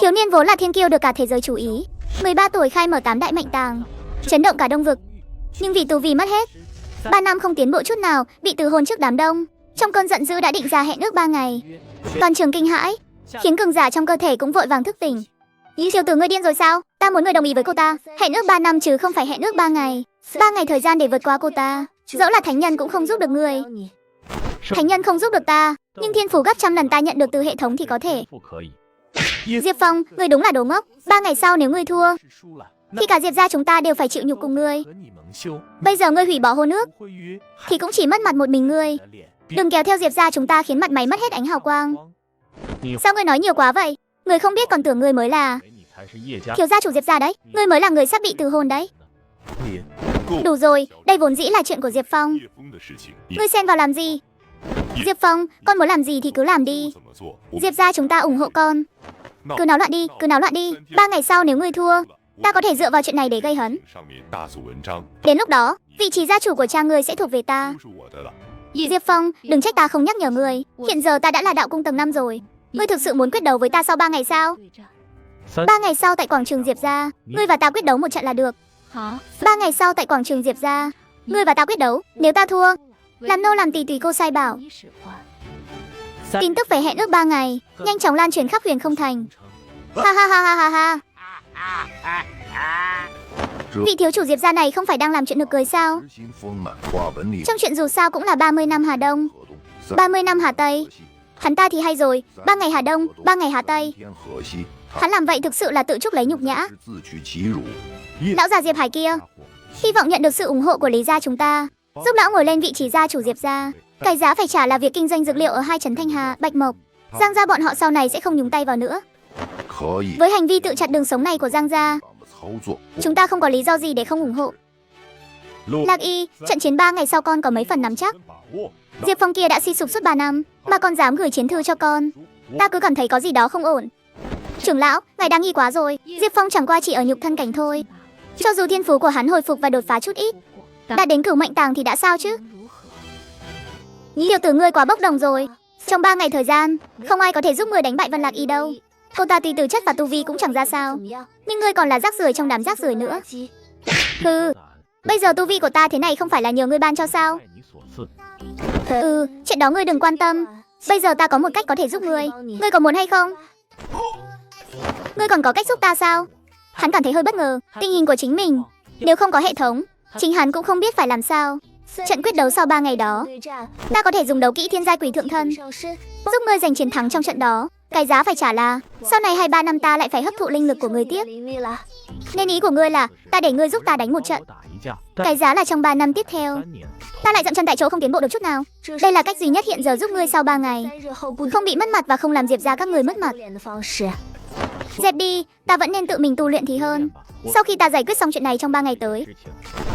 Thiếu niên vốn là thiên kiêu được cả thế giới chú ý. 13 tuổi khai mở 8 đại mệnh tàng, chấn động cả đông vực. Nhưng vì tu vi mất hết, 3 năm không tiến bộ chút nào, bị từ hôn trước đám đông. Trong cơn giận dữ đã định ra hẹn ước 3 ngày. Toàn trường kinh hãi, khiến cường giả trong cơ thể cũng vội vàng thức tỉnh. Tiểu tử ngươi điên rồi sao? Ta muốn ngươi đồng ý với cô ta. Hẹn ước 3 năm chứ không phải hẹn ước 3 ngày. 3 ngày thời gian để vượt qua cô ta. Dẫu là thánh nhân cũng không giúp được ngươi. Thánh nhân không giúp được ta, nhưng thiên phú gấp trăm lần ta nhận được từ hệ thống thì có thể. Diệp Phong, ngươi đúng là đồ ngốc. 3 ngày sau nếu ngươi thua, thì cả Diệp gia chúng ta đều phải chịu nhục cùng ngươi. Bây giờ ngươi hủy bỏ hôn ước, thì cũng chỉ mất mặt một mình ngươi. Đừng kéo theo Diệp gia chúng ta khiến mặt mày mất hết ánh hào quang. Sao ngươi nói nhiều quá vậy? Ngươi không biết còn tưởng ngươi mới là thiếu gia chủ Diệp gia đấy. Ngươi mới là người sắp bị từ hôn đấy. Đủ rồi, đây vốn dĩ là chuyện của Diệp Phong. Ngươi xen vào làm gì? Diệp Phong, con muốn làm gì thì cứ làm đi. Diệp gia chúng ta ủng hộ con. Cứ náo loạn đi, cứ náo loạn đi. 3 ngày sau nếu ngươi thua, ta có thể dựa vào chuyện này để gây hấn. Đến lúc đó, vị trí gia chủ của cha ngươi sẽ thuộc về ta. Diệp Phong, đừng trách ta không nhắc nhở ngươi. Hiện giờ ta đã là đạo cung tầng 5 rồi. Ngươi thực sự muốn quyết đấu với ta sau 3 ngày sao? 3 ngày sau tại quảng trường Diệp gia, ngươi và ta quyết đấu một trận là được. 3 ngày sau tại quảng trường Diệp gia, ngươi và ta quyết đấu. Nếu ta thua, làm nô làm tỳ tùy cô sai bảo. Tin tức về hẹn ước 3 ngày nhanh chóng lan truyền khắp Huyền Không Thành. Ha ha ha ha ha ha. Vị thiếu chủ Diệp gia này không phải đang làm chuyện nực cười sao? Trong chuyện dù sao cũng là 30 năm Hà Đông, 30 năm Hà Tây. Hắn ta thì hay rồi, 3 ngày Hà Đông, 3 ngày Hà Tây. Hắn làm vậy thực sự là tự chuốc lấy nhục nhã. Lão già Diệp Hải kia, hy vọng nhận được sự ủng hộ của Lý gia chúng ta, giúp lão ngồi lên vị trí gia chủ Diệp gia. Cái giá phải trả là việc kinh doanh dược liệu ở hai trấn Thanh Hà, Bạch Mộc. Giang gia bọn họ sau này sẽ không nhúng tay vào nữa. Với hành vi tự chặt đường sống này của Giang gia, chúng ta không có lý do gì để không ủng hộ. Lạc Y, trận chiến 3 ngày sau con có mấy phần nắm chắc. Diệp Phong kia đã suy sụp suốt 3 năm, mà còn dám gửi chiến thư cho con. Ta cứ cảm thấy có gì đó không ổn. Trưởng lão, ngài đáng nghi quá rồi. Diệp Phong chẳng qua chỉ ở nhục thân cảnh thôi. Cho dù thiên phú của hắn hồi phục và đột phá chút ít, đã đến cửu mệnh tàng thì đã sao chứ? Tiểu tử ngươi quá bốc đồng rồi. Trong 3 ngày thời gian, không ai có thể giúp ngươi đánh bại Vân Lạc Y đâu. Cô ta tuy từ chất và tu vi cũng chẳng ra sao, nhưng ngươi còn là rác rưởi trong đám rác rưởi nữa. Hừ, bây giờ tu vi của ta thế này không phải là nhờ ngươi ban cho sao? Chuyện đó ngươi đừng quan tâm. Bây giờ ta có một cách có thể giúp ngươi. Ngươi có muốn hay không? Ngươi còn có cách giúp ta sao? Hắn cảm thấy hơi bất ngờ. Tình hình của chính mình, nếu không có hệ thống, chính hắn cũng không biết phải làm sao. Trận quyết đấu sau 3 ngày đó, ta có thể dùng đấu kỹ thiên giai quỷ thượng thân, giúp ngươi giành chiến thắng trong trận đó. Cái giá phải trả là sau này 2-3 năm ta lại phải hấp thụ linh lực của ngươi tiếp. Nên ý của ngươi là ta để ngươi giúp ta đánh một trận. Cái giá là trong 3 năm tiếp theo, ta lại dậm chân tại chỗ không tiến bộ được chút nào. Đây là cách duy nhất hiện giờ giúp ngươi sau 3 ngày không bị mất mặt và không làm Diệp gia các người mất mặt. Dẹp đi, ta vẫn nên tự mình tu luyện thì hơn. Sau khi ta giải quyết xong chuyện này trong 3 ngày tới,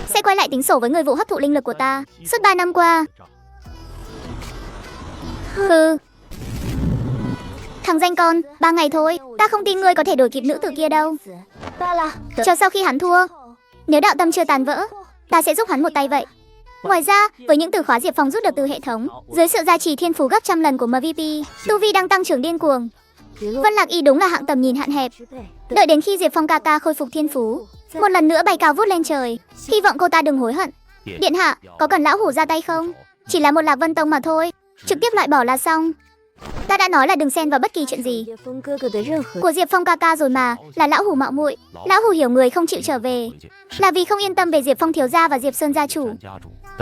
sẽ quay lại tính sổ với người vụ hấp thụ linh lực của ta suốt 3 năm qua. Hừ. Thằng danh con, 3 ngày thôi, ta không tin ngươi có thể đuổi kịp nữ tử kia đâu. Chờ sau khi hắn thua, nếu đạo tâm chưa tàn vỡ, ta sẽ giúp hắn một tay vậy. Ngoài ra, với những từ khóa Diệp Phong rút được từ hệ thống, dưới sự gia trì thiên phú gấp trăm lần của MVP, tu vi đang tăng trưởng điên cuồng. Vân Lạc Y đúng là hạng tầm nhìn hạn hẹp. Đợi đến khi Diệp Phong ca ca khôi phục thiên phú, một lần nữa bay cao vút lên trời, hy vọng cô ta đừng hối hận. Điện hạ, có cần lão hủ ra tay không? Chỉ là một Lạc Vân Tông mà thôi, trực tiếp loại bỏ là xong. Ta đã nói là đừng xen vào bất kỳ chuyện gì của Diệp Phong ca ca rồi mà. Là lão hủ mạo muội. Lão hủ hiểu người không chịu trở về là vì không yên tâm về Diệp Phong thiếu gia và Diệp Sơn gia chủ.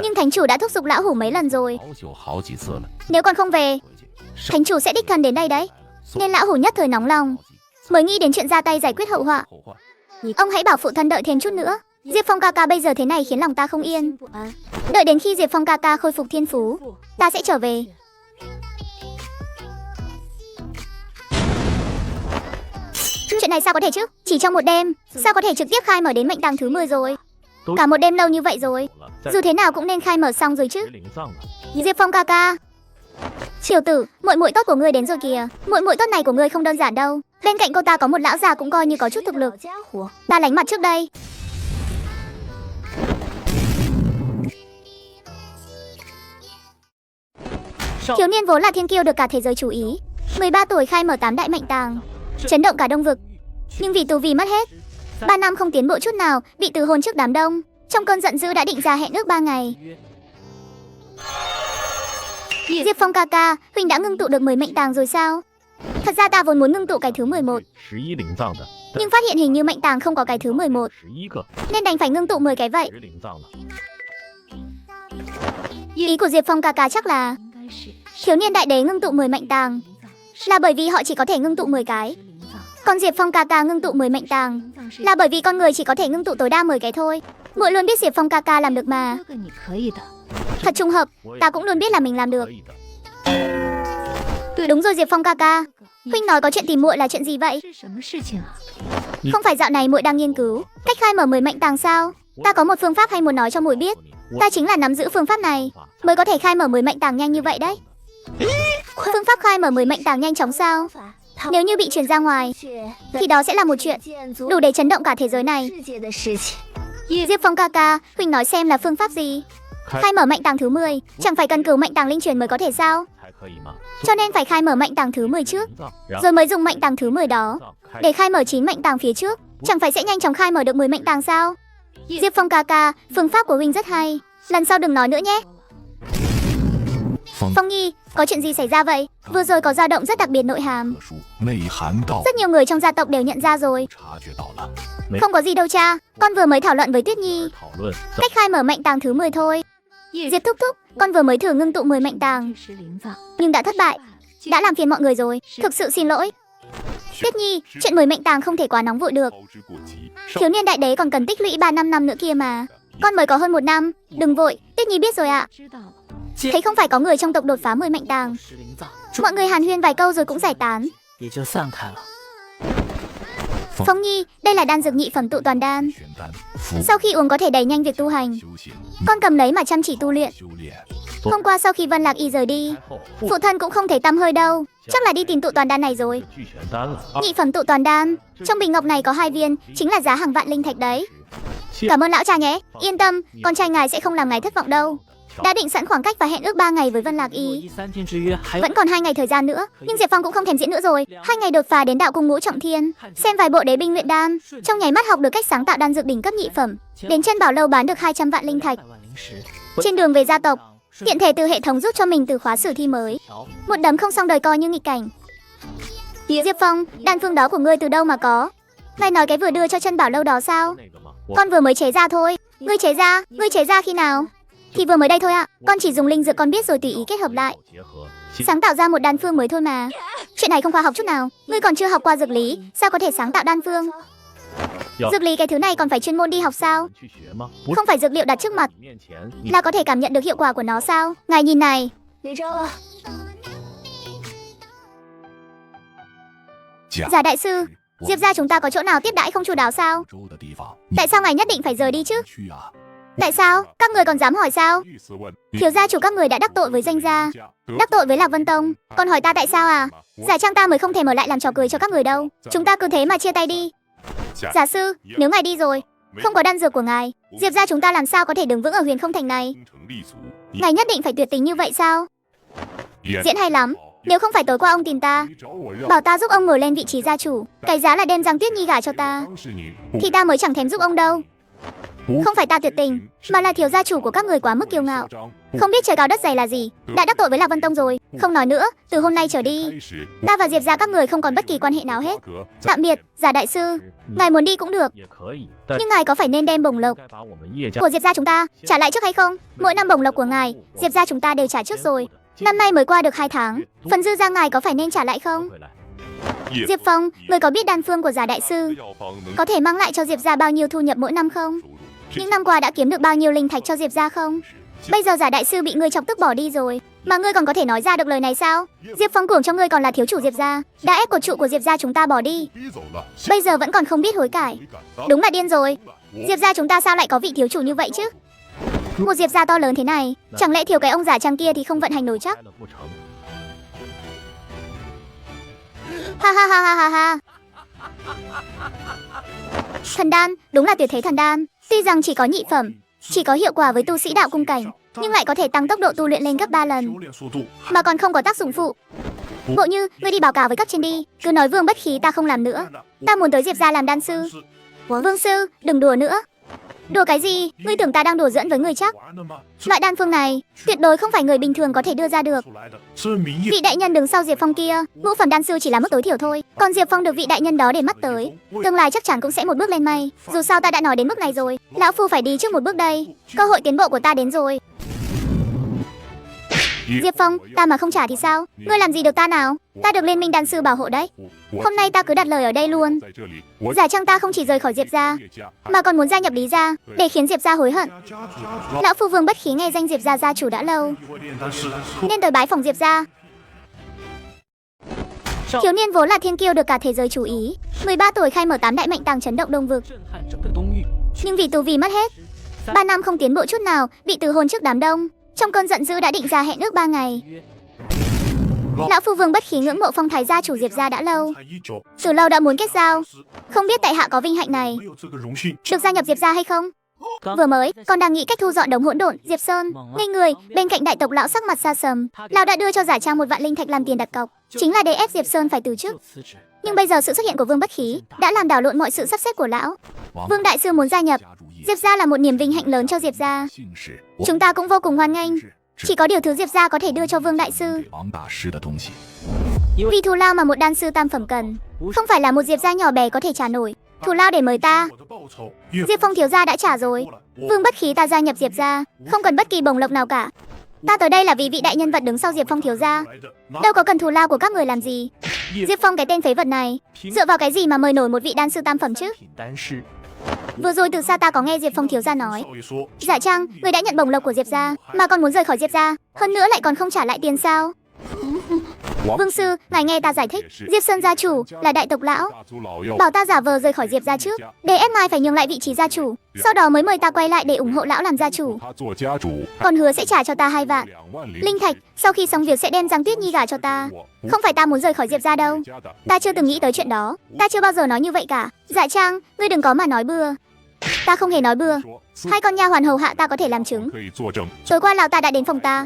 Nhưng thánh chủ đã thúc giục lão hủ mấy lần rồi. Nếu còn không về, thánh chủ sẽ đích thân đến đây đấy. Nên lão hủ nhất thời nóng lòng, mới nghĩ đến chuyện ra tay giải quyết hậu họa. Ông hãy bảo phụ thân đợi thêm chút nữa. Diệp Phong ca ca bây giờ thế này khiến lòng ta không yên. Đợi đến khi Diệp Phong ca ca khôi phục thiên phú, ta sẽ trở về. Chuyện này sao có thể chứ? Chỉ trong một đêm, sao có thể trực tiếp khai mở đến mệnh tàng thứ 10 rồi? Cả một đêm lâu như vậy rồi, dù thế nào cũng nên khai mở xong rồi chứ. Diệp Phong ca ca. Tiểu tử, muội muội tốt của ngươi đến rồi kìa. Muội muội tốt này của ngươi không đơn giản đâu. Bên cạnh cô ta có một lão già cũng coi như có chút thực lực. Ta lánh mặt trước đây. Thiếu niên vốn là thiên kiêu được cả thế giới chú ý. 13 tuổi khai mở 8 đại mệnh tàng, chấn động cả đông vực. Nhưng vì tu vi mất hết, 3 năm không tiến bộ chút nào, bị từ hôn trước đám đông. Trong cơn giận dữ đã định ra hẹn ước 3 ngày. Diệp Phong ca ca, huynh đã ngưng tụ được 10 mệnh tàng rồi sao? Thật ra ta vốn muốn ngưng tụ cái thứ 11, nhưng phát hiện hình như mệnh tàng không có cái thứ 11, nên đành phải ngưng tụ 10 cái vậy. Ý của Diệp Phong ca ca chắc là thiếu niên đại đế ngưng tụ 10 mệnh tàng là bởi vì họ chỉ có thể ngưng tụ 10 cái. Còn Diệp Phong ca ca ngưng tụ 10 mệnh tàng là bởi vì con người chỉ có thể ngưng tụ tối đa 10 cái thôi. Muội luôn biết Diệp Phong ca ca làm được mà. Thật trùng hợp, ta cũng luôn biết là mình làm được. Đúng rồi Diệp Phong ca ca, huynh nói có chuyện tìm muội là chuyện gì vậy? Không phải dạo này muội đang nghiên cứu cách khai mở 10 mệnh tàng sao? Ta có một phương pháp hay muốn nói cho muội biết. Ta chính là nắm giữ phương pháp này mới có thể khai mở 10 mệnh tàng nhanh như vậy đấy. Phương pháp khai mở 10 mệnh tàng nhanh chóng sao? Nếu như bị truyền ra ngoài thì đó sẽ là một chuyện đủ để chấn động cả thế giới này. Diệp Phong ca ca, huynh nói xem là phương pháp gì? Khai mở mệnh tàng thứ 10 chẳng phải cần cửu mệnh tàng linh truyền mới có thể sao? Cho nên phải khai mở mệnh tàng thứ 10 trước, rồi mới dùng mệnh tàng thứ 10 đó để khai mở 9 mệnh tàng phía trước. Chẳng phải sẽ nhanh chóng khai mở được 10 mệnh tàng sao? Diệp Phong ca ca, phương pháp của huynh rất hay, lần sau đừng nói nữa nhé. Phong Nhi, có chuyện gì xảy ra vậy? Vừa rồi có dao động rất đặc biệt nội hàm. Rất nhiều người trong gia tộc đều nhận ra rồi. Không có gì đâu cha, con vừa mới thảo luận với Tuyết Nhi cách khai mở mệnh tàng thứ 10 thôi. Diệp thúc thúc, con vừa mới thử ngưng tụ 10 mệnh tàng nhưng đã thất bại, đã làm phiền mọi người rồi, thực sự xin lỗi. Tuyết Nhi, chuyện 10 mệnh tàng không thể quá nóng vội được. Thiếu niên đại đế còn cần tích lũy 3-5 năm nữa kia mà. Con mới có hơn 1 năm, đừng vội, Tuyết Nhi biết rồi ạ. Thấy không phải có người trong tộc đột phá 10 mệnh tàng. Mọi người hàn huyên vài câu rồi cũng giải tán. Phong Nhi, đây là đan dược nhị phẩm tụ toàn đan. Sau khi uống có thể đẩy nhanh việc tu hành. Con cầm lấy mà chăm chỉ tu luyện. Hôm qua sau khi Vân Lạc Y rời đi, phụ thân cũng không thấy tăm hơi đâu. Chắc là đi tìm tụ toàn đan này rồi. Nhị phẩm tụ toàn đan, trong bình ngọc này có 2 viên, chính là giá hàng vạn linh thạch đấy. Cảm ơn lão cha nhé. Yên tâm, con trai ngài sẽ không làm ngài thất vọng đâu. Đã định sẵn khoảng cách và hẹn ước 3 ngày với Vân Lạc Y. Vẫn còn 2 ngày thời gian nữa, nhưng Diệp Phong cũng không thèm diễn nữa rồi. 2 ngày đột phá đến đạo cung ngũ trọng thiên, xem vài bộ đế binh luyện đan, trong nháy mắt học được cách sáng tạo đan dược đỉnh cấp nhị phẩm. Đến chân bảo lâu bán được 200 vạn linh thạch. Trên đường về gia tộc, tiện thể từ hệ thống rút cho mình từ khóa sử thi mới. Một đấm không xong đời coi như nghịch cảnh. Diệp Phong, đan phương đó của ngươi từ đâu mà có? Ngài nói cái vừa đưa cho chân bảo lâu đó sao? Con vừa mới chế ra thôi. Ngươi chế ra khi nào? Thì vừa mới đây thôi ạ. Con chỉ dùng linh dược con biết rồi tùy ý kết hợp lại, sáng tạo ra một đan phương mới thôi mà. Chuyện này không khoa học chút nào. Ngươi còn chưa học qua dược lý, sao có thể sáng tạo đan phương? Dược lý cái thứ này còn phải chuyên môn đi học sao? Không phải dược liệu đặt trước mặt là có thể cảm nhận được hiệu quả của nó sao? Ngài nhìn này. Giả đại sư, Diệp gia chúng ta có chỗ nào tiếp đãi không chu đáo sao? Tại sao ngài nhất định phải rời đi chứ? Tại sao? Các người còn dám hỏi sao? Thiếu gia chủ các người đã đắc tội với danh gia, đắc tội với Lạc Vân Tông. Còn hỏi ta tại sao à? Giả trang ta mới không thể mở lại làm trò cười cho các người đâu. Chúng ta cứ thế mà chia tay đi. Giả sư, nếu ngài đi rồi, không có đan dược của ngài, Diệp gia chúng ta làm sao có thể đứng vững ở Huyền Không Thành này? Ngài nhất định phải tuyệt tình như vậy sao? Diễn hay lắm. Nếu không phải tối qua ông tìm ta, bảo ta giúp ông ngồi lên vị trí gia chủ, cái giá là đem Giang Tuyết Nhi gả cho ta, thì ta mới chẳng thèm giúp ông đâu. Không phải ta tuyệt tình, mà là thiếu gia chủ của các người quá mức kiêu ngạo, không biết trời cao đất dày là gì, đã đắc tội với Lạc Vân Tông rồi. Không nói nữa, từ hôm nay trở đi, ta và Diệp gia các người không còn bất kỳ quan hệ nào hết. Tạm biệt, Giả đại sư. Ngài muốn đi cũng được, nhưng ngài có phải nên đem bổng lộc của Diệp gia chúng ta trả lại trước hay không? Mỗi năm bổng lộc của ngài, Diệp gia chúng ta đều trả trước rồi. Năm nay mới qua được 2 tháng, phần dư ra ngài có phải nên trả lại không? Diệp Phong, người có biết đan phương của Giả đại sư có thể mang lại cho Diệp gia bao nhiêu thu nhập mỗi năm không? Những năm qua đã kiếm được bao nhiêu linh thạch cho Diệp gia không? Bây giờ Giả đại sư bị ngươi chọc tức bỏ đi rồi, mà ngươi còn có thể nói ra được lời này sao? Diệp Phong cưỡng cho ngươi còn là thiếu chủ Diệp gia, đã ép cột trụ của Diệp gia chúng ta bỏ đi, bây giờ vẫn còn không biết hối cải. Đúng là điên rồi. Diệp gia chúng ta sao lại có vị thiếu chủ như vậy chứ? Một Diệp gia to lớn thế này, chẳng lẽ thiếu cái ông giả trang kia thì không vận hành nổi chắc? Ha ha ha ha ha ha. Thần đan, đúng là tuyệt thế thần đan. Tuy rằng chỉ có nhị phẩm, chỉ có hiệu quả với tu sĩ đạo cung cảnh, nhưng lại có thể tăng tốc độ tu luyện lên gấp 3 lần, mà còn không có tác dụng phụ. Bộ Như, ngươi đi báo cáo với cấp trên đi, cứ nói Vương Bất Khí ta không làm nữa. Ta muốn tới Diệp gia làm đan sư. Vương sư, đừng đùa nữa. Đùa cái gì? Ngươi tưởng ta đang đùa giỡn với người chắc? Loại đan phương này tuyệt đối không phải người bình thường có thể đưa ra được. Vị đại nhân đứng sau Diệp Phong kia, ngũ phẩm đan sư chỉ là mức tối thiểu thôi, còn Diệp Phong được vị đại nhân đó để mắt tới, tương lai chắc chắn cũng sẽ một bước lên mây. Dù sao ta đã nói đến mức này rồi, lão phu phải đi trước một bước đây. Cơ hội tiến bộ của ta đến rồi. Diệp Phong, ta mà không trả thì sao? Ngươi làm gì được ta nào? Ta được liên minh đan sư bảo hộ đấy. Hôm nay ta cứ đặt lời ở đây luôn. Giả chăng ta không chỉ rời khỏi Diệp gia, mà còn muốn gia nhập Lý gia, để khiến Diệp gia hối hận. Lão phu Vương Bất Khí nghe danh Diệp gia gia chủ đã lâu, nên tới bái phỏng Diệp gia. Thiếu niên vốn là thiên kiêu được cả thế giới chú ý, 13 tuổi khai mở 8 đại mệnh tàng chấn động đông vực. Nhưng vì tu vi mất hết, 3 năm không tiến bộ chút nào, bị từ hôn trước đám đông. Trong cơn giận dữ đã định ra hẹn ước 3 ngày. Lão phu Vương Bất Khí ngưỡng mộ phong thái gia chủ Diệp gia đã lâu, từ lâu đã muốn kết giao. Không biết tại hạ có vinh hạnh này được gia nhập Diệp gia hay không? Vừa mới còn đang nghĩ cách thu dọn đống hỗn độn, Diệp Sơn ngây người, bên cạnh đại tộc lão sắc mặt xa sầm. Lão đã đưa cho Giả Trang 1 vạn linh thạch làm tiền đặt cọc, chính là để ép Diệp Sơn phải từ chức. Nhưng bây giờ sự xuất hiện của Vương Bất Khí đã làm đảo lộn mọi sự sắp xếp của lão. Vương đại sư muốn gia nhập Diệp gia là một niềm vinh hạnh lớn cho Diệp gia. Chúng ta cũng vô cùng hoan nghênh. Chỉ có điều thứ Diệp gia có thể đưa cho Vương đại sư, vì thù lao mà một đan sư tam phẩm cần, không phải là một Diệp gia nhỏ bé có thể trả nổi. Thù lao để mời ta, Diệp Phong thiếu gia đã trả rồi. Vương Bất Khí ta gia nhập Diệp gia, không cần bất kỳ bổng lộc nào cả. Ta tới đây là vì vị đại nhân vật đứng sau Diệp Phong thiếu gia, đâu có cần thù lao của các người làm gì. Diệp Phong cái tên phế vật này, dựa vào cái gì mà mời nổi một vị đan sư tam phẩm chứ? Vừa rồi từ xa ta có nghe Diệp Phong thiếu gia nói, Giả Trang, người đã nhận bổng lộc của Diệp gia, mà còn muốn rời khỏi Diệp gia, hơn nữa lại còn không trả lại tiền sao? Vương sư, ngài nghe ta giải thích, Diệp Sơn gia chủ là đại tộc lão, bảo ta giả vờ rời khỏi Diệp gia trước, để ép ngài phải nhường lại vị trí gia chủ, sau đó mới mời ta quay lại để ủng hộ lão làm gia chủ. Còn hứa sẽ trả cho ta 2 vạn linh thạch, sau khi xong việc sẽ đem Giang Tuyết Nhi gả cho ta. Không phải ta muốn rời khỏi Diệp gia đâu, ta chưa từng nghĩ tới chuyện đó, ta chưa bao giờ nói như vậy cả. Dạ Trang, ngươi đừng có mà nói bừa. Ta không hề nói bừa, 2 con nha hoàn hầu hạ ta có thể làm chứng. Tối qua lão ta đã đến phòng ta.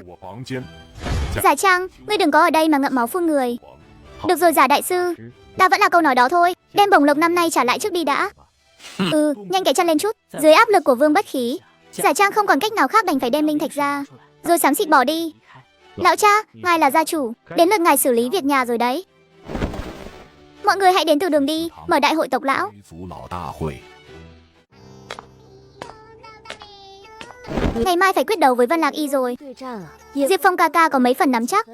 Giả Trang, ngươi đừng có ở đây mà ngậm máu phun người. Được rồi Giả đại sư, ta vẫn là câu nói đó thôi, đem bổng lộc năm nay trả lại trước đi đã. Nhanh cái chân lên chút. Dưới áp lực của Vương Bất Khí, Giả Trang không còn cách nào khác đành phải đem linh thạch ra, rồi xám xịt bỏ đi. Lão cha, ngài là gia chủ, đến lượt ngài xử lý việc nhà rồi đấy. Mọi người hãy đến từ đường đi, mở đại hội tộc lão. Ngày mai phải quyết đấu với Vân Lạc Y rồi. Diệp Phong ca ca có mấy phần nắm chắc?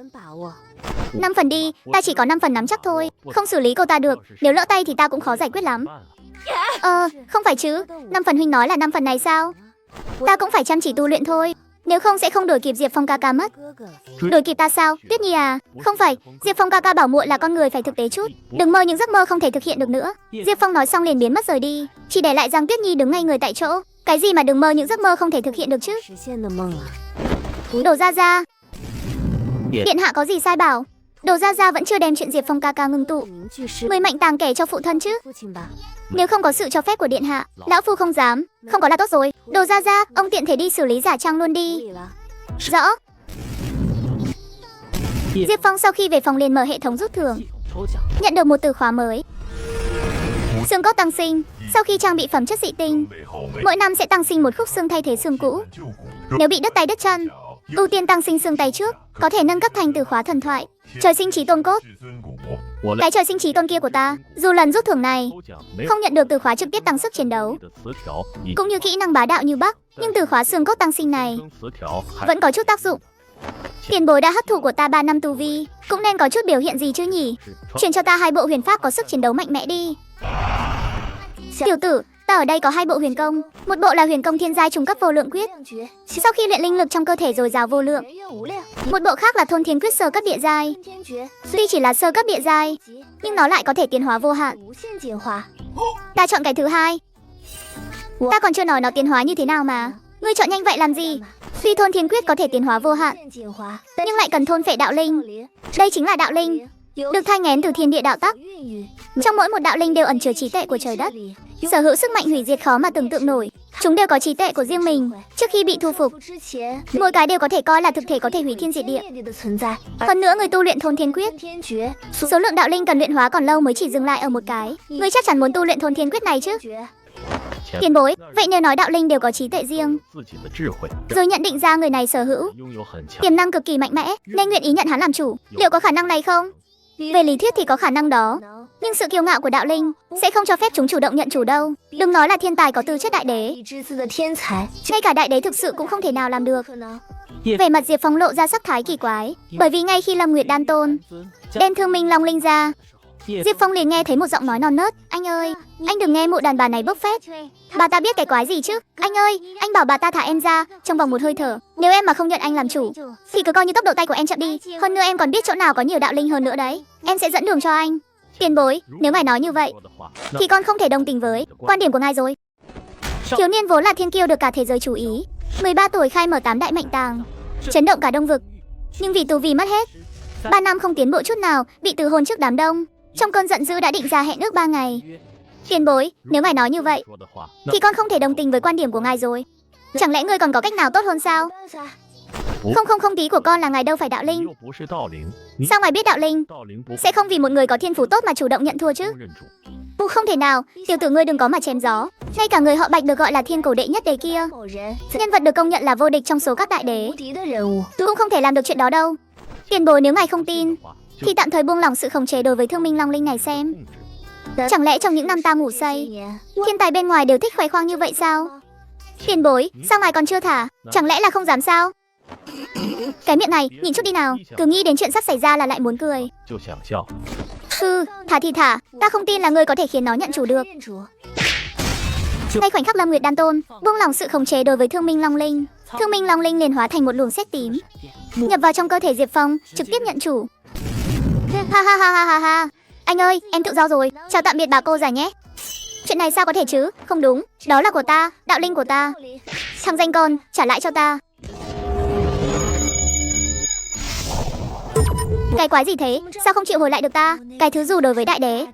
5 phần đi, ta chỉ có 5 phần nắm chắc thôi. Không xử lý cô ta được, nếu lỡ tay thì ta cũng khó giải quyết lắm. Không phải chứ, 5 phần huynh nói là 5 phần này sao? Ta cũng phải chăm chỉ tu luyện thôi, nếu không sẽ không đuổi kịp Diệp Phong ca ca mất. Đuổi kịp ta sao? Tuyết Nhi à? Không phải, Diệp Phong ca ca bảo muội là con người phải thực tế chút, đừng mơ những giấc mơ không thể thực hiện được nữa. Diệp Phong nói xong liền biến mất rời đi, chỉ để lại Giang Tuyết Nhi đứng ngay người tại chỗ. Cái gì mà đừng mơ những giấc mơ không thể thực hiện được chứ? Đồ Gia Gia, điện hạ có gì sai bảo? Đồ Gia Gia vẫn chưa đem chuyện Diệp Phong ca ca ngưng tụ 10 mệnh tàng kể cho phụ thân chứ? Nếu không có sự cho phép của điện hạ, lão phu không dám. Không có là tốt rồi. Đồ Gia Gia, ông tiện thể đi xử lý Giả Trang luôn đi. Rõ. Diệp Phong sau khi về phòng liền mở hệ thống rút thưởng, nhận được một từ khóa mới, xương cốt tăng sinh. Sau khi trang bị phẩm chất dị tinh, mỗi năm sẽ tăng sinh một khúc xương thay thế xương cũ. Nếu bị đứt tay đứt chân, ưu tiên tăng sinh xương tay trước, có thể nâng cấp thành từ khóa thần thoại trời sinh trí tôn cốt. Cái trời sinh trí tôn kia của ta, dù lần rút thưởng này không nhận được từ khóa trực tiếp tăng sức chiến đấu cũng như kỹ năng bá đạo như Bắc, nhưng từ khóa xương cốt tăng sinh này vẫn có chút tác dụng. Tiền bối đã hấp thụ của ta 3 năm tu vi, cũng nên có chút biểu hiện gì chứ nhỉ? Chuyển cho ta 2 bộ huyền pháp có sức chiến đấu mạnh mẽ đi. Tiểu tử, ta ở đây có 2 bộ huyền công, một bộ là huyền công thiên giai trung cấp vô lượng quyết, sau khi luyện linh lực trong cơ thể dồi dào vô lượng. Một bộ khác là thôn thiên quyết sơ cấp địa giai, tuy chỉ là sơ cấp địa giai, nhưng nó lại có thể tiến hóa vô hạn. Ta chọn cái thứ hai. Ta còn chưa nói nó tiến hóa như thế nào mà. Ngươi chọn nhanh vậy làm gì? Tuy thôn thiên quyết có thể tiến hóa vô hạn, nhưng lại cần thôn phệ đạo linh. Đây chính là đạo linh, được thai nghén từ thiên địa đạo tắc. Trong mỗi một đạo linh đều ẩn chứa trí tuệ của trời đất, sở hữu sức mạnh hủy diệt khó mà tưởng tượng nổi. Chúng đều có trí tuệ của riêng mình. Trước khi bị thu phục, mỗi cái đều có thể coi là thực thể có thể hủy thiên diệt địa. Hơn nữa người tu luyện thôn thiên quyết, số lượng đạo linh cần luyện hóa còn lâu mới chỉ dừng lại ở một cái. Ngươi chắc chắn muốn tu luyện thôn thiên quyết này chứ? Tiền bối, vậy nếu nói đạo linh đều có trí tuệ riêng, rồi nhận định ra người này sở hữu tiềm năng cực kỳ mạnh mẽ, nên nguyện ý nhận hắn làm chủ, liệu có khả năng này không? Về lý thuyết thì có khả năng đó, nhưng sự kiêu ngạo của đạo linh sẽ không cho phép chúng chủ động nhận chủ đâu. Đừng nói là thiên tài có tư chất đại đế, ngay cả đại đế thực sự cũng không thể nào làm được. Vẻ mặt Diệp Phong lộ ra sắc thái kỳ quái, bởi vì ngay khi Lâm Nguyệt Đan Tôn đem Thương Minh Long Linh ra, Diệp Phong liền nghe thấy một giọng nói non nớt. Anh ơi, anh đừng nghe mụ đàn bà này bốc phét. Bà ta biết cái quái gì chứ? Anh ơi, anh bảo bà ta thả em ra trong vòng một hơi thở. Nếu em mà không nhận anh làm chủ thì cứ coi như tốc độ tay của em chậm đi. Hơn nữa em còn biết chỗ nào có nhiều đạo linh hơn nữa đấy. Em sẽ dẫn đường cho anh. Tiền bối, nếu ngài nói như vậy thì con không thể đồng tình với quan điểm của ngài rồi. Thiếu niên vốn là thiên kiêu được cả thế giới chú ý, 13 tuổi khai mở 8 đại mệnh tàng, chấn động cả Đông vực. Nhưng vì tu vi mất hết, 3 năm không tiến bộ chút nào, bị từ hôn trước đám đông. Trong cơn giận dữ đã định ra hẹn ước 3 ngày. Tiền bối, nếu ngài nói như vậy thì con không thể đồng tình với quan điểm của ngài rồi. Chẳng lẽ ngươi còn có cách nào tốt hơn sao? Không, tí của con là ngài đâu phải đạo linh. Sao ngài biết đạo linh sẽ không vì một người có thiên phú tốt mà chủ động nhận thua chứ? Không thể nào, tiểu tử ngươi đừng có mà chém gió. Ngay cả người họ Bạch được gọi là thiên cổ đệ nhất đế kia, nhân vật được công nhận là vô địch trong số các đại đế, cũng không thể làm được chuyện đó đâu. Tiền bối, nếu ngài không tin thì tạm thời buông lỏng sự khống chế đối với Thương Minh Long Linh này xem. Chẳng lẽ trong những năm ta ngủ say, thiên tài bên ngoài đều thích khoe khoang như vậy sao? Tiền bối, sao ngài còn chưa thả? Chẳng lẽ là không dám sao? Cái miệng này, nhìn chút đi nào, cứ nghĩ đến chuyện sắp xảy ra là lại muốn cười. Thả thì thả, ta không tin là ngươi có thể khiến nó nhận chủ được. Ngay khoảnh khắc Lâm Nguyệt Đan Tôn buông lỏng sự khống chế đối với Thương Minh Long Linh, Thương Minh Long Linh liền hóa thành một luồng sét tím, nhập vào trong cơ thể Diệp Phong, trực tiếp nhận chủ. Ha. Anh ơi, em tự do rồi. Chào tạm biệt bà cô già nhé. Chuyện này sao có thể chứ? Không đúng, đó là của ta, đạo linh của ta. Thằng danh con, trả lại cho ta. Cái quái gì thế? Sao không chịu hồi lại được ta? Cái thứ dù đối với đại đế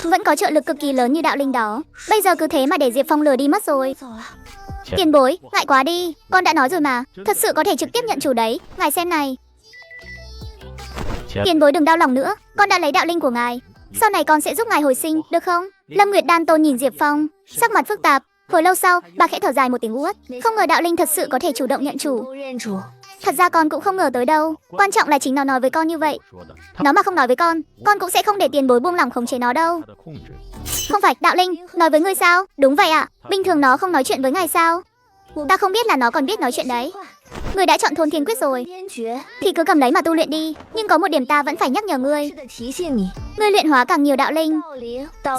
vẫn có trợ lực cực kỳ lớn như đạo linh đó, bây giờ cứ thế mà để Diệp Phong lừa đi mất rồi. Tiền bối, ngại quá đi. Con đã nói rồi mà, thật sự có thể trực tiếp nhận chủ đấy. Ngài xem này. Tiền bối đừng đau lòng nữa, con đã lấy đạo linh của ngài. Sau này con sẽ giúp ngài hồi sinh, được không? Lâm Nguyệt Đan Tôn nhìn Diệp Phong, sắc mặt phức tạp. Hồi lâu sau, bà khẽ thở dài một tiếng uất. Không ngờ đạo linh thật sự có thể chủ động nhận chủ. Thật ra con cũng không ngờ tới đâu. Quan trọng là chính nó nói với con như vậy. Nó mà không nói với con cũng sẽ không để tiền bối buông lỏng khống chế nó đâu. Không phải, đạo linh nói với ngươi sao? Đúng vậy ạ. Bình thường nó không nói chuyện với ngài sao? Ta không biết là nó còn biết nói chuyện đấy. Ngươi đã chọn thôn thiên quyết rồi thì cứ cầm lấy mà tu luyện đi. Nhưng có một điểm ta vẫn phải nhắc nhở ngươi. Ngươi luyện hóa càng nhiều đạo linh,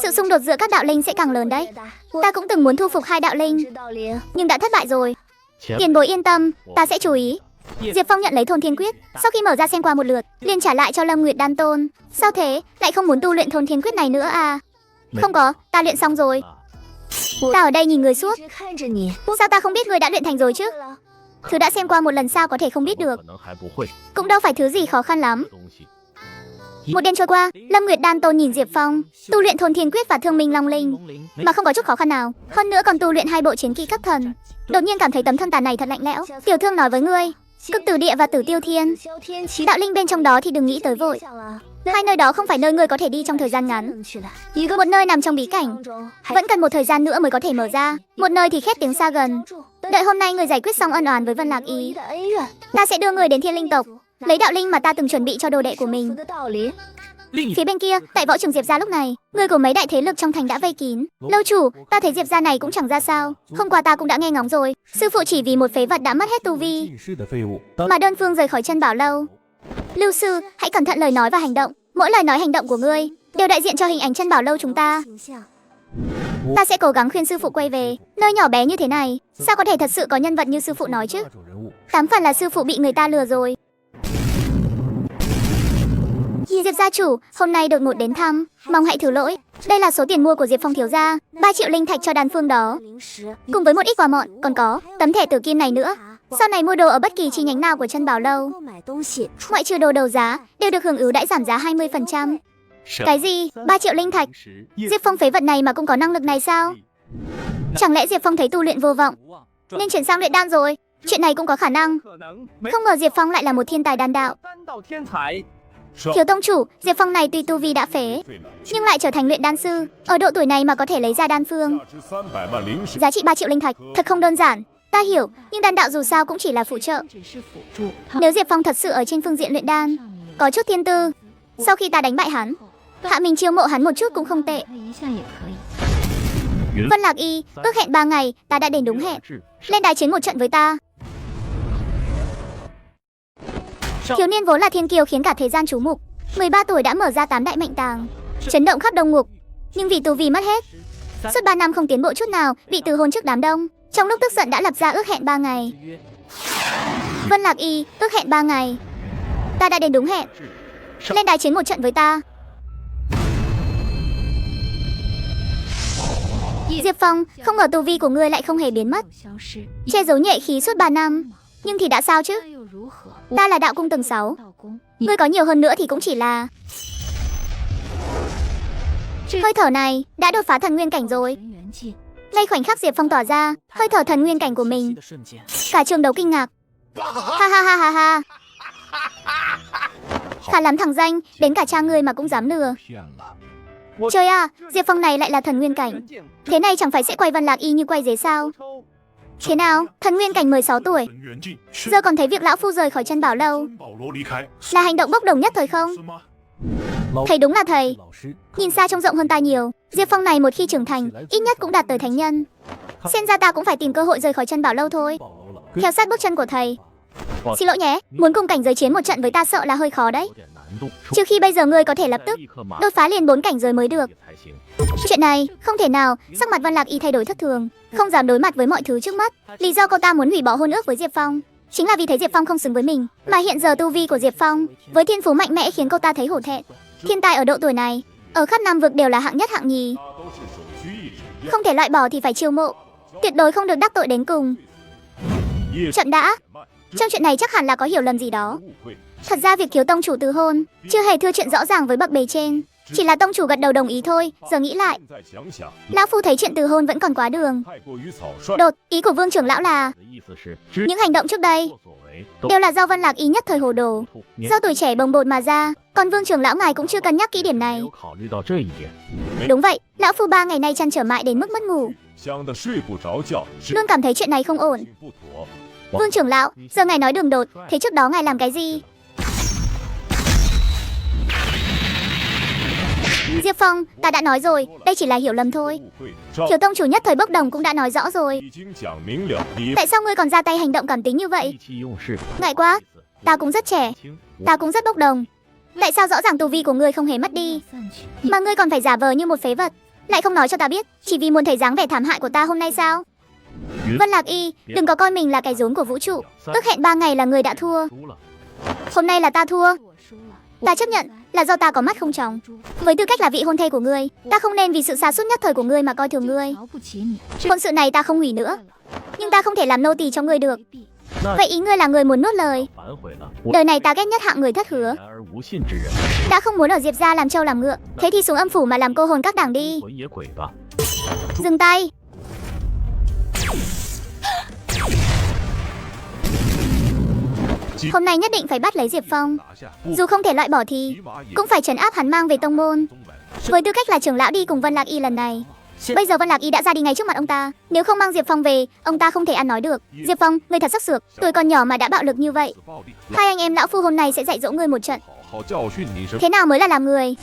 sự xung đột giữa các đạo linh sẽ càng lớn đấy. Ta cũng từng muốn thu phục 2 đạo linh, nhưng đã thất bại rồi. Tiền bối yên tâm, ta sẽ chú ý. Diệp Phong nhận lấy thôn thiên quyết, sau khi mở ra xem qua một lượt, liền trả lại cho Lâm Nguyệt Đan Tôn. Sao thế, lại không muốn tu luyện thôn thiên quyết này nữa à? Không có, ta luyện xong rồi. Ta ở đây nhìn người suốt. Sao ta không biết người đã luyện thành rồi chứ? Thứ đã xem qua một lần sao có thể không biết được. Cũng đâu phải thứ gì khó khăn lắm. Một đêm trôi qua, Lâm Nguyệt Đan Tôn nhìn Diệp Phong tu luyện thôn thiên quyết và Thương Minh Long Linh mà không có chút khó khăn nào. Hơn nữa còn tu luyện 2 bộ chiến kỹ cấp thần. Đột nhiên cảm thấy tấm thân tàn này thật lạnh lẽo. Tiểu thương nói với ngươi, Cực Tử Địa và Tử Tiêu Thiên, đạo linh bên trong đó thì đừng nghĩ tới vội. 2 nơi đó không phải nơi ngươi có thể đi trong thời gian ngắn. Một nơi nằm trong bí cảnh, vẫn cần một thời gian nữa mới có thể mở ra. Một nơi thì khét tiếng xa gần. Đợi hôm nay người giải quyết xong ân oán với Vân Lạc Ý, ta sẽ đưa người đến Thiên Linh tộc, lấy đạo linh mà ta từng chuẩn bị cho đồ đệ của mình. Phía bên kia, tại võ trường Diệp gia lúc này, người của mấy đại thế lực trong thành đã vây kín. Lâu chủ, ta thấy Diệp gia này cũng chẳng ra sao. Hôm qua ta cũng đã nghe ngóng rồi, sư phụ chỉ vì một phế vật đã mất hết tu vi mà đơn phương rời khỏi Chân Bảo lâu. Lưu sư, hãy cẩn thận lời nói và hành động. Mỗi lời nói hành động của ngươi đều đại diện cho hình ảnh Chân Bảo lâu chúng ta. Ta sẽ cố gắng khuyên sư phụ quay về. Nơi nhỏ bé như thế này, sao có thể thật sự có nhân vật như sư phụ nói chứ? 8 phần là sư phụ bị người ta lừa rồi. Diệp gia chủ, hôm nay đột ngột đến thăm, mong hãy thứ lỗi. Đây là số tiền mua của Diệp Phong thiếu gia, 3 triệu linh thạch cho đàn phương đó, cùng với một ít quà mọn, còn có tấm thẻ tử kim này nữa. Sau này mua đồ ở bất kỳ chi nhánh nào của Chân Bảo lâu, ngoại trừ đồ đấu giá, đều được hưởng ưu đãi giảm giá 20%. Cái gì? 3 triệu linh thạch? Diệp Phong phế vật này mà cũng có năng lực này sao? Chẳng lẽ Diệp Phong thấy tu luyện vô vọng nên chuyển sang luyện đan rồi? Chuyện này cũng có khả năng. Không ngờ Diệp Phong lại là một thiên tài đan đạo. Thiếu tông chủ, Diệp Phong này tuy tu vi đã phế nhưng lại trở thành luyện đan sư. Ở độ tuổi này mà có thể lấy ra đan phương giá trị 3 triệu linh thạch, thật không đơn giản. Ta hiểu, nhưng đan đạo dù sao cũng chỉ là phụ trợ. Nếu Diệp Phong thật sự ở trên phương diện luyện đan có chút thiên tư, sau khi ta đánh bại hắn, hạ mình chiêu mộ hắn một chút cũng không tệ. Vân Lạc Y, ước hẹn 3 ngày, ta đã đến đúng hẹn. Lên đài chiến một trận với ta. Thiếu niên vốn là thiên kiêu khiến cả thế gian chú mục. 13 tuổi đã mở ra 8 đại mệnh tàng, chấn động khắp Đông Ngục. Nhưng vì tu vi mất hết, suốt 3 năm không tiến bộ chút nào, bị từ hôn trước đám đông. Trong lúc tức giận đã lập ra ước hẹn 3 ngày. Vân Lạc Y, ước hẹn 3 ngày. Ta đã đến đúng hẹn. Lên đài chiến một trận với ta. Diệp Phong, không ngờ tu vi của ngươi lại không hề biến mất, che giấu nhệ khí suốt 3 năm. Nhưng thì đã sao chứ? Ta là đạo cung tầng 6. Ngươi có nhiều hơn nữa thì cũng chỉ là... Hơi thở này đã đột phá thần nguyên cảnh rồi. Ngay khoảnh khắc Diệp Phong tỏ ra hơi thở thần nguyên cảnh của mình, cả trường đấu kinh ngạc. Ha ha ha ha ha. Khá lắm thằng danh, đến cả cha ngươi mà cũng dám lừa. Trời à, Diệp Phong này lại là thần nguyên cảnh. Thế này chẳng phải sẽ quay Vân Lạc Y như quay dế sao? Thế nào, thần nguyên cảnh 16 tuổi, giờ còn thấy việc lão phu rời khỏi chân bảo lâu là hành động bốc đồng nhất thời không? Thầy đúng là thầy, nhìn xa trông rộng hơn ta nhiều. Diệp Phong này một khi trưởng thành, ít nhất cũng đạt tới thánh nhân. Xem ra ta cũng phải tìm cơ hội rời khỏi chân bảo lâu thôi, theo sát bước chân của thầy. Xin lỗi nhé, muốn cùng cảnh giới chiến một trận với ta sợ là hơi khó đấy. Trừ khi bây giờ ngươi có thể lập tức đột phá liền 4 cảnh giới mới được. Chuyện này không thể nào. Sắc mặt Vân Lạc Y thay đổi thất thường, không dám đối mặt với mọi thứ trước mắt. Lý do cô ta muốn hủy bỏ hôn ước với Diệp Phong chính là vì thấy Diệp Phong không xứng với mình. Mà hiện giờ tu vi của Diệp Phong với thiên phú mạnh mẽ khiến cô ta thấy hổ thẹn. Thiên tài ở độ tuổi này ở khắp Nam vực đều là hạng nhất hạng nhì, không thể loại bỏ thì phải chiêu mộ, tuyệt đối không được đắc tội đến cùng. Chậm đã, trong chuyện này chắc hẳn là có hiểu lầm gì đó. Thật ra việc thiếu tông chủ từ hôn chưa hề thưa chuyện rõ ràng với bậc bề trên, chỉ là tông chủ gật đầu đồng ý thôi. Giờ nghĩ lại, lão phu thấy chuyện từ hôn vẫn còn quá đường đột. Ý của Vương trưởng lão là những hành động trước đây đều là do Vân Lạc Y nhất thời hồ đồ, do tuổi trẻ bồng bột mà ra. Còn Vương trưởng lão ngài cũng chưa cân nhắc kỹ điểm này. Đúng vậy, lão phu 3 ngày nay trăn trở mãi đến mức mất ngủ, luôn cảm thấy chuyện này không ổn. Vương trưởng lão, giờ ngài nói đường đột, thế trước đó ngài làm cái gì? Diệp Phong, ta đã nói rồi, đây chỉ là hiểu lầm thôi. Thiếu tông chủ nhất thời bốc đồng cũng đã nói rõ rồi. Tại sao ngươi còn ra tay hành động cảm tính như vậy? Ngại quá, ta cũng rất trẻ, ta cũng rất bốc đồng. Tại sao rõ ràng tu vi của ngươi không hề mất đi, mà ngươi còn phải giả vờ như một phế vật, lại không nói cho ta biết, chỉ vì muốn thấy dáng vẻ thảm hại của ta hôm nay sao? Vân Lạc Y, đừng có coi mình là cái rốn của vũ trụ. Ước hẹn 3 ngày là người đã thua. Hôm nay là ta thua. Ta chấp nhận là do ta có mắt không tròng. Với tư cách là vị hôn thê của ngươi, ta không nên vì sự sa sút nhất thời của ngươi mà coi thường ngươi. Hôn sự này ta không hủy nữa, nhưng ta không thể làm nô tỳ cho ngươi được. Vậy ý ngươi là người muốn nuốt lời? Đời này ta ghét nhất hạng người thất hứa. Đã không muốn ở Diệp gia làm trâu làm ngựa, thế thì xuống âm phủ mà làm cô hồn các đảng đi. Dừng tay. Hôm nay nhất định phải bắt lấy Diệp Phong, dù không thể loại bỏ thì cũng phải trấn áp hắn mang về tông môn. Với tư cách là trưởng lão đi cùng Vân Lạc Y lần này, bây giờ Vân Lạc Y đã ra đi ngay trước mặt ông ta. Nếu không mang Diệp Phong về, ông ta không thể ăn nói được. Diệp Phong, ngươi thật sắc sược, tuổi còn nhỏ mà đã bạo lực như vậy. Hai anh em lão phu hôm nay sẽ dạy dỗ ngươi một trận. Thế nào mới là làm người?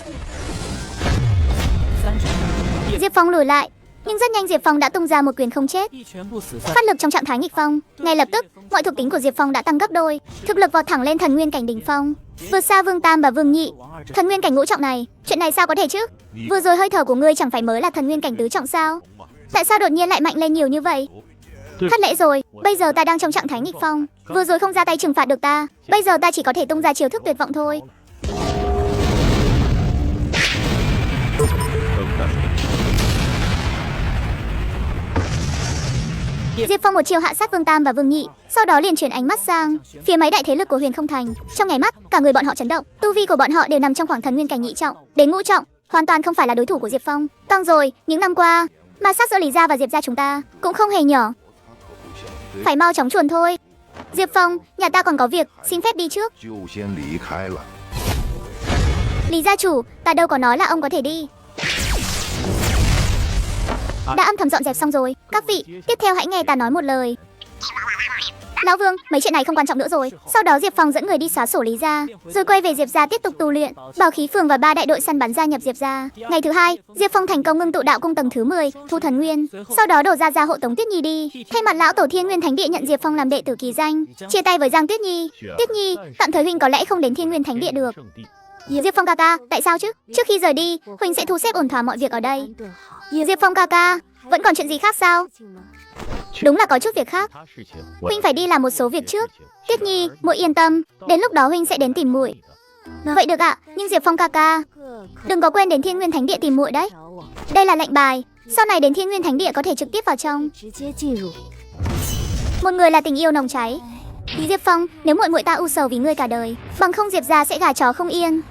Diệp Phong lùi lại, nhưng rất nhanh Diệp Phong đã tung ra một quyền không chết, phát lực trong trạng thái nghịch phong. Ngay lập tức, mọi thuộc tính của Diệp Phong đã tăng gấp đôi, thực lực vọt thẳng lên thần nguyên cảnh đỉnh phong, vượt xa Vương Tam và Vương Nhị. Thần nguyên cảnh ngũ trọng này, chuyện này sao có thể chứ? Vừa rồi hơi thở của ngươi chẳng phải mới là thần nguyên cảnh tứ trọng sao? Tại sao đột nhiên lại mạnh lên nhiều như vậy? Thất lễ rồi, bây giờ ta đang trong trạng thái nghịch phong, vừa rồi không ra tay trừng phạt được ta, bây giờ ta chỉ có thể tung ra chiêu thức tuyệt vọng thôi. Diệp Phong một chiêu hạ sát Vương Tam và Vương Nhị, sau đó liền chuyển ánh mắt sang phía mấy đại thế lực của Huyền Không Thành. Trong nháy mắt, cả người bọn họ chấn động, tu vi của bọn họ đều nằm trong khoảng thần nguyên cảnh nhị trọng đến ngũ trọng, hoàn toàn không phải là đối thủ của Diệp Phong. Tăng rồi, những năm qua, Ma sát giữa Lý gia và Diệp gia chúng ta cũng không hề nhỏ. Phải mau chóng chuồn thôi. Diệp Phong, nhà ta còn có việc, xin phép đi trước. Lý gia chủ, ta đâu có nói là ông có thể đi. Đã âm thầm dọn dẹp xong rồi. Các vị, tiếp theo hãy nghe ta nói một lời. Lão Vương, mấy chuyện này không quan trọng nữa rồi. Sau đó Diệp Phong dẫn người đi xóa sổ Lý gia, rồi quay về Diệp gia tiếp tục tu luyện. Bảo Khí Phường và 3 đại đội săn bắn gia nhập Diệp gia. Ngày thứ hai, Diệp Phong thành công ngưng tụ đạo cung tầng thứ 10, thu thần nguyên. Sau đó đổ ra hộ tống Tuyết Nhi đi. Thay mặt lão tổ Thiên Nguyên Thánh Địa nhận Diệp Phong làm đệ tử kỳ danh, chia tay với Giang Tuyết Nhi. Tuyết Nhi, tạm thời huynh có lẽ không đến Thiên Nguyên Thánh Địa được. Diệp Phong ca ca, tại sao chứ? Trước khi rời đi, huynh sẽ thu xếp ổn thỏa mọi việc ở đây. Diệp Phong ca ca, vẫn còn chuyện gì khác sao? Đúng là có chút việc khác. Huynh phải đi làm một số việc trước. Tuyết Nhi, muội yên tâm, đến lúc đó huynh sẽ đến tìm muội. Vậy được ạ, nhưng Diệp Phong ca ca, đừng có quên đến Thiên Nguyên Thánh Địa tìm muội đấy. Đây là lệnh bài, sau này đến Thiên Nguyên Thánh Địa có thể trực tiếp vào trong. Một người là tình yêu nồng cháy. Diệp Phong, nếu muội ta u sầu vì ngươi cả đời, bằng không Diệp gia sẽ gà chó không yên.